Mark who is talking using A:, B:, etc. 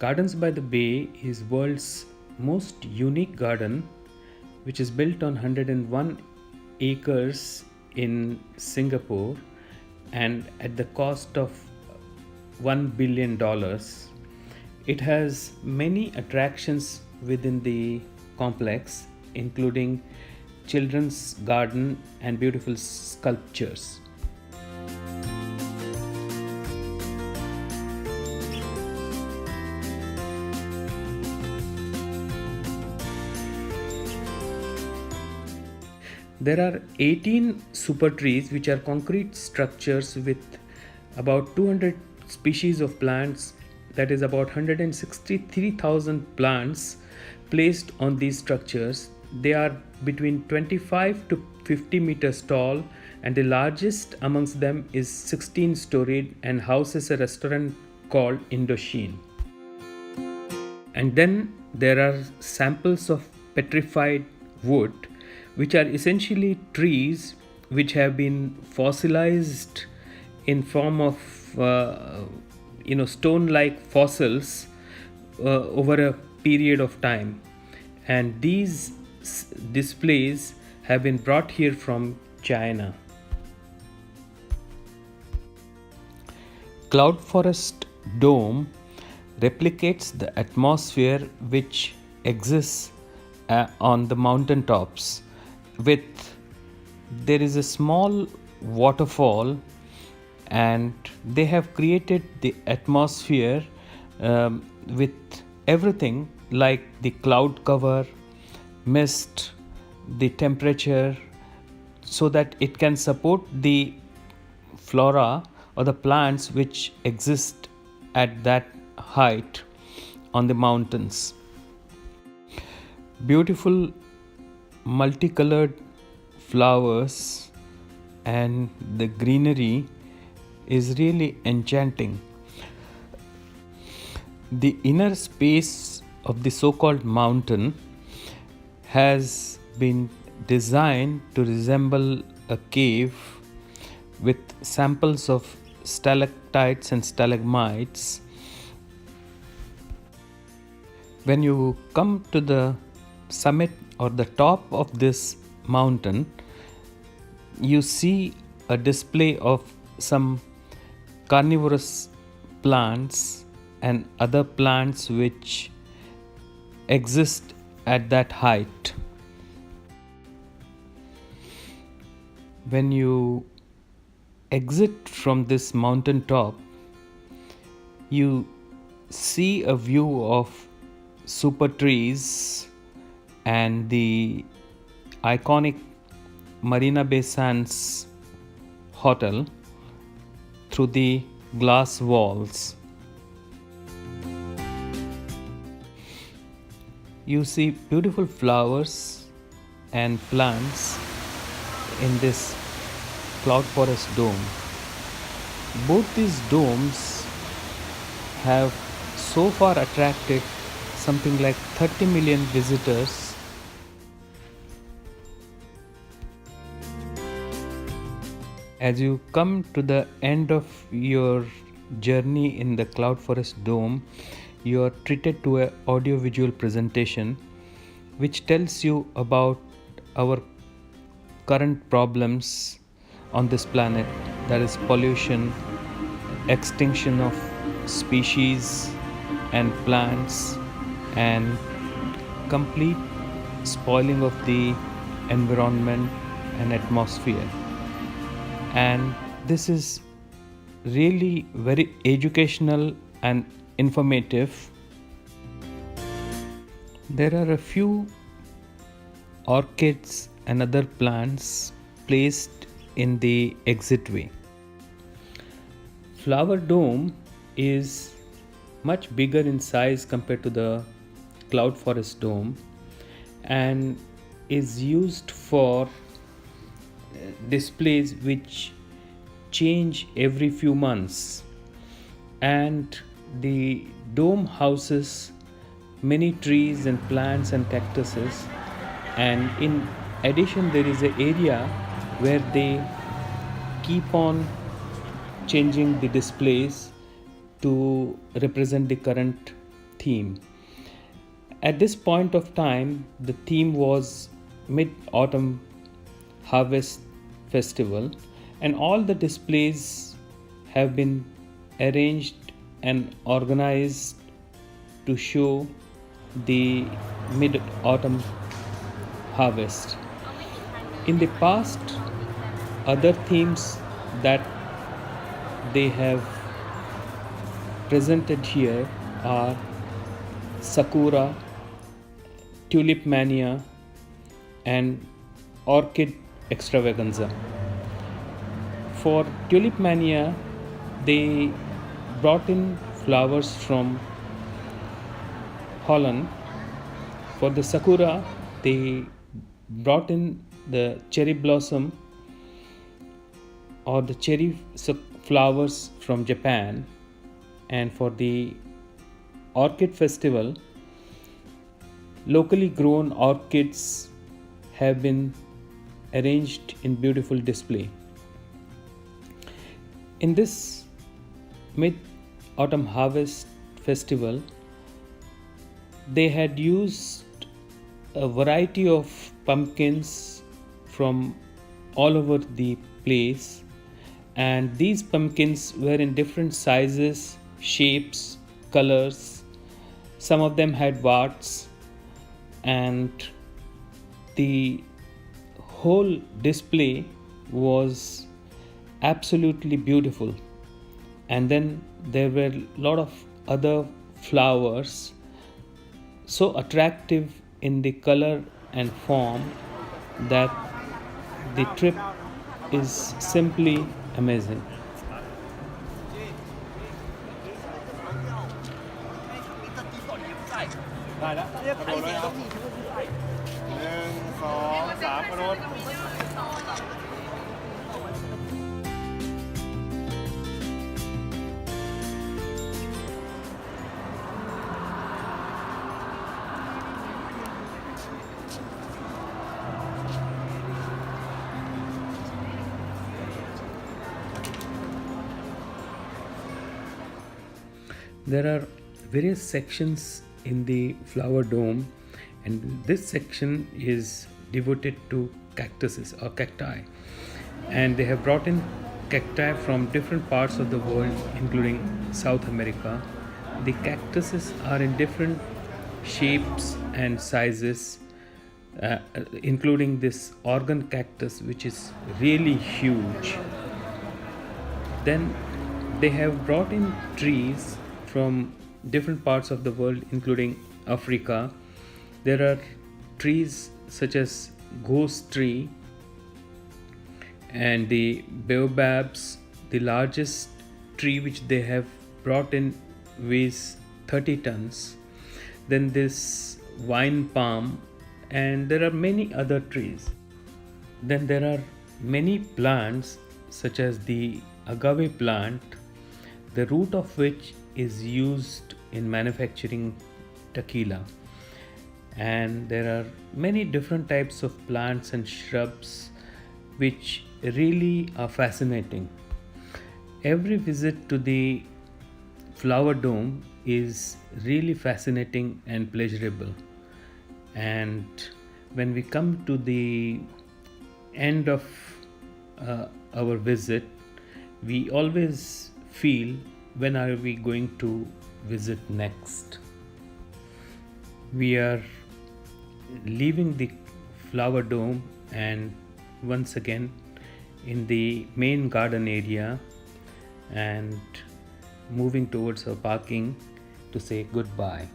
A: Gardens by the Bay is world's most unique garden, which is built on 101 acres in Singapore and at the cost of $1 billion. It has many attractions within the complex, including children's garden and beautiful sculptures. There are 18 super trees, which are concrete structures with about 200 species of plants, that is about 163,000 plants placed on these structures. They are between 25 to 50 meters tall, and the largest amongst them is 16 storied and houses a restaurant called Indochine. And then there are samples of petrified wood, which are essentially trees which have been fossilized in form of stone-like fossils over a period of time, and these displays have been brought here from China. Cloud Forest Dome replicates the atmosphere which exists on the mountain tops. There is a small waterfall, and they have created the atmosphere with everything like the cloud cover, mist, the temperature, so that it can support the flora or the plants which exist at that height on the mountains. Beautiful multicolored flowers and the greenery is really enchanting. The inner space of the so-called mountain has been designed to resemble a cave with samples of stalactites and stalagmites. When you come to the summit or the top of this mountain, you see a display of some carnivorous plants and other plants which exist at that height. When you exit from this mountain top, you see a view of super trees and the iconic Marina Bay Sands hotel through the glass walls. You see beautiful flowers and plants in this Cloud Forest Dome. Both these domes have so far attracted something like 30 million visitors. As you come to the end of your journey in the Cloud Forest Dome, you are treated to an audio-visual presentation which tells you about our current problems on this planet, that is pollution, extinction of species and plants, and complete spoiling of the environment and atmosphere. And this is really very educational and informative. There are a few orchids and other plants placed in the exitway. Flower Dome is much bigger in size compared to the Cloud Forest Dome and is used for displays which change every few months, and the dome houses many trees and plants and cactuses, and in addition there is an area where they keep on changing the displays to represent the current theme. At this point of time, the theme was Mid-Autumn Harvest Festival, and all the displays have been arranged and organized to show the mid-autumn harvest. In the past, other themes that they have presented here are Sakura, Tulip Mania, and Orchid Extravaganza. For Tulip Mania, they brought in flowers from Holland. For the Sakura, they brought in the cherry blossom or the cherry flowers from Japan. And for the Orchid Festival, locally grown orchids have been arranged in beautiful display. In this Mid-Autumn Harvest Festival, they had used a variety of pumpkins from all over the place, and these pumpkins were in different sizes, shapes, colors. Some of them had warts, and the whole display was absolutely beautiful. And then there were a lot of other flowers so attractive in the color and form that the trip is simply amazing.
B: ได้แล้วกระโดดเลยครับ1 2 3กระโดด
A: There are various sections in the flower dome, and this section is devoted to cactuses or cacti, and they have brought in cacti from different parts of the world, including South America. The cactuses are in different shapes and sizes, including this organ cactus, which is really huge. Then they have brought in trees from different parts of the world, including Africa. There are trees such as ghost tree and the baobabs. The largest tree which they have brought in weighs 30 tons. Then this wine palm, and there are many other trees. Then there are many plants such as the agave plant, the root of which is used in manufacturing tequila. And there are many different types of plants and shrubs which really are fascinating. Every visit to the flower dome is really fascinating and pleasurable. And when we come to the end of our visit, we always feel, when are we going to visit next? We are leaving the flower dome and once again in the main garden area and moving towards our parking to say goodbye.